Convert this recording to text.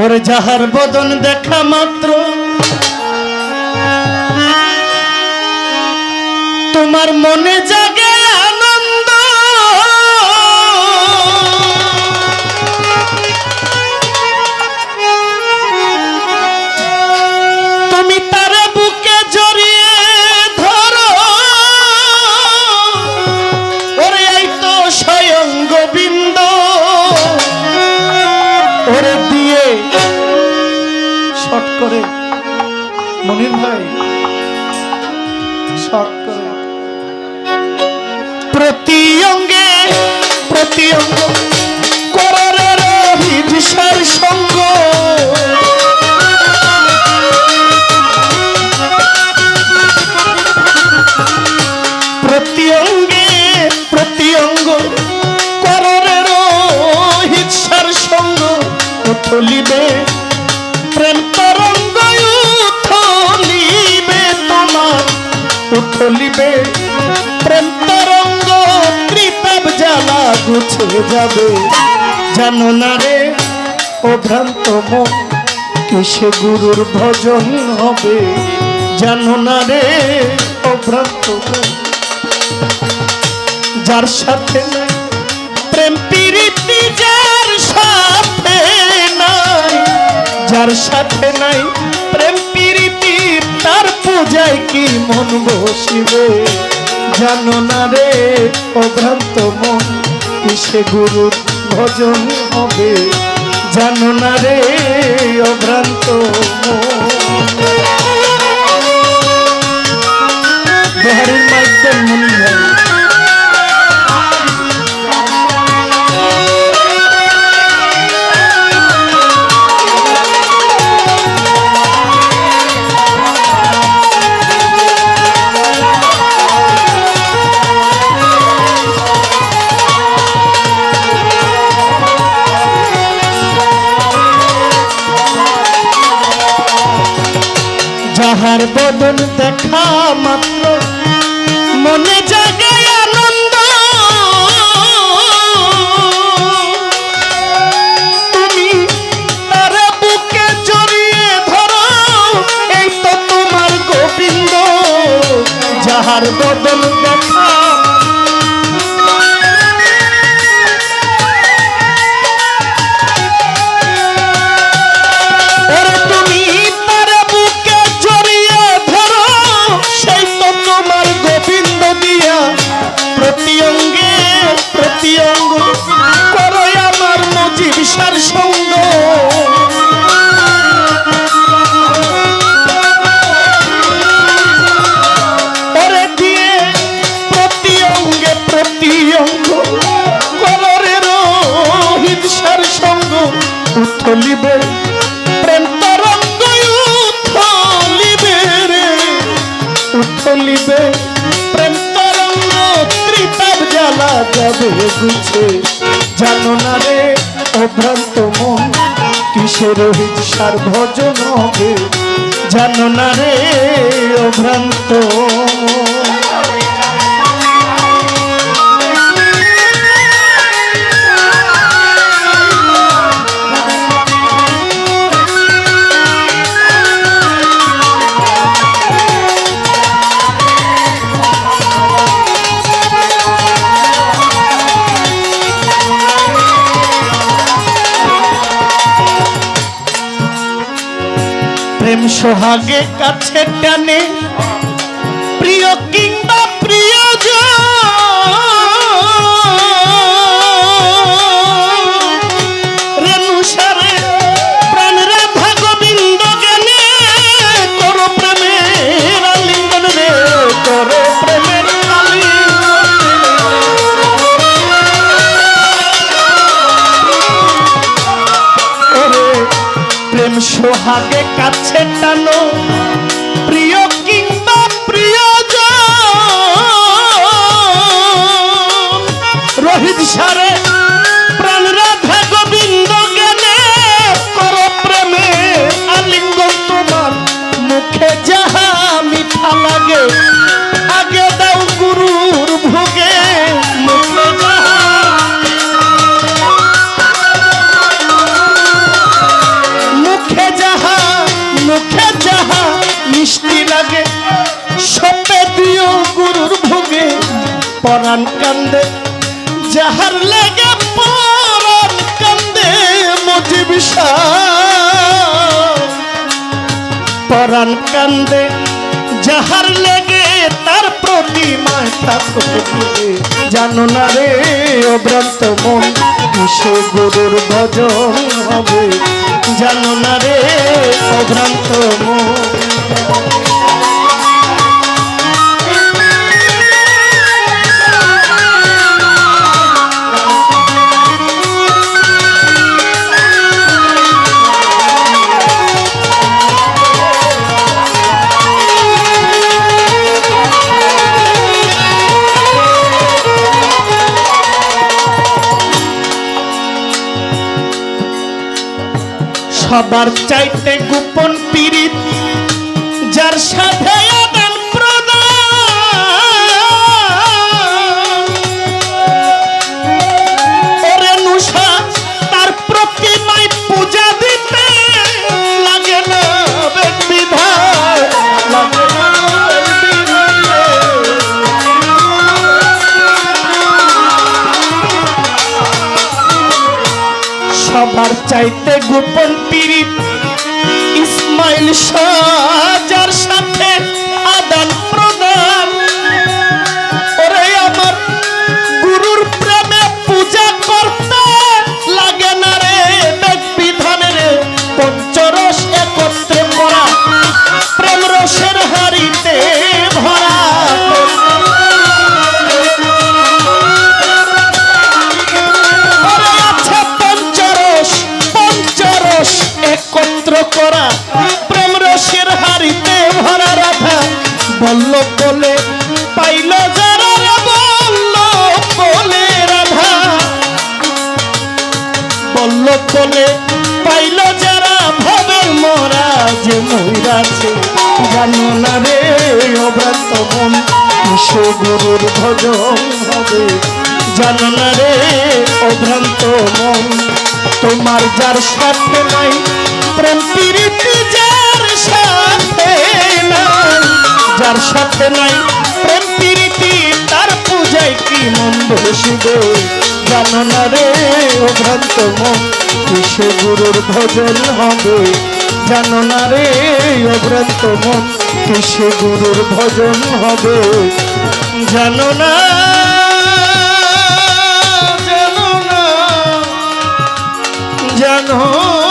ওর যাহার বদন দেখা মাত্র তোমার মনে জাগে আনন্দ, তুমি তার বুকে জড়িয়ে ধরো, ওরে এই তো স্বয়ং গোবিন্দ। ওরে দিয়ে শর্ট করে মনির ভাই, শর্ট করে প্রতি অঙ্গে প্রতি অঙ্গ করে রহিসার সঙ্গ, প্রতি অঙ্গে প্রতি অঙ্গ করে রহিসার সঙ্গ। উথলিবে প্রেম তরঙ্গ, উথলিবে তোমার, উথলিবে প্রেম তরঙ্গ, ত্রিতাপ জ্বালা গুছে যাবে। জানো না রে ও ভ্রান্ত মন, কিসে গুরুর ভজন হবে। জানো না রে ও ভ্রান্ত মন, যার সাথে নাই প্রেম প্রীতি, যার সাথে নাই, যার সাথে নাই প্রেম প্রীতি, তার পূজায় কি মন বসিবে। জানো না রে ও ভ্রান্ত মন, কিসে গুরুর ভজন হবে। জানো না রে ও ভ্রান্ত মন। বিহারীর মাইকদের মনি ভাই, যাহার বদন দেখা মাত্র মনে জাগে আনন্দ, তুমি তার বুকে জড়িয়ে ধরো, এই তো তোমার গোবিন্দ। যাহার বদন দেখা প্রতি অঙ্গে প্রতি অঙ্গ করো আমার মজিবসার সঙ্গ। ওরে দিয়ে প্রতি অঙ্গে প্রতি অঙ্গ করো রে রহিসার সঙ্গ। উথলিবে প্রেম তরঙ্গ, উথলিবে রে, উথলিবে প্রেম তরঙ্গ, ত্রিতাপ জ্বালা যাবে গুছে। জানো না রে ও ভ্রান্ত মন, কিসে রহিসার ভজন হবে। জানো না রে ও ভ্রান্ত মন। প্রেম সোহাগে কাছে টানে, প্রিয় কিংবা প্রিয়জন, রেণুসারে প্রাণ রাধা গোবিন্দ জ্ঞানে, করো প্রেমের আলিঙ্গন রে, করো প্রেমের আলিঙ্গন। ওরে প্রেম সোহাগে কাছে টানো, প্রিয় কিংবা প্রিয়জন, রোহিত সারে প্রাণ রাধা গোবিন্দ জ্ঞানে, করো প্রেমে আলিঙ্গন। তোমার মুখে যাহা মিঠা লাগে, আগে দাও গুরুর ভোগে। মুখে যাহা পরাণ কান্দে যাহার লেগে পরাণ কান্দে মুজিব শাহ পরাণ কান্দে যাহার লেগে তার প্রতিমায় থাকবে জানো না রে অভ্রান্ত মন কিসে গুরুর ভজন হবে জানো না রে অভ্রান্ত মন সবার চাইতে গোপন পীড়িত যার সাথে আদান প্রদান ওরে নুষা তার প্রতিমায় পূজা দিতে লাগে না বিধান লাগে না সবার চাইতে গোপন পীড়িত ইসমাইল শাহ যার সাথে আদান প্রদান ওরে আমার গুরুর প্রেমে পূজা করতে লাগে না রে বিধানের পঞ্চরস একত্রে করা প্রেম রসের হাড়িতে ভরা একত্র করা প্রেম রসের হাড়িতে ভরা রাধা বল্ল বলে পাইল যারা বল্ল বলে রাধা বল্ল বলে পাইল যারা ভবের মরা যে মহিরাছে জানো না রে অভ্রান্ত মন কিসে গুরুর ভজন হবে জানো না রে অভ্রান্ত মন তোমার যার সাথে নাই প্রেম প্রীতি যার সাথে নাই যার সাথে নাই প্রেম প্রীতি তার পূজায় কি মন বসিবে জানো না রে অভ্রান্ত মন কিসে গুরুর ভজন হবে জানো না রে অভ্রান্ত মন কিসে গুরুর ভজন হবে জানো না জানো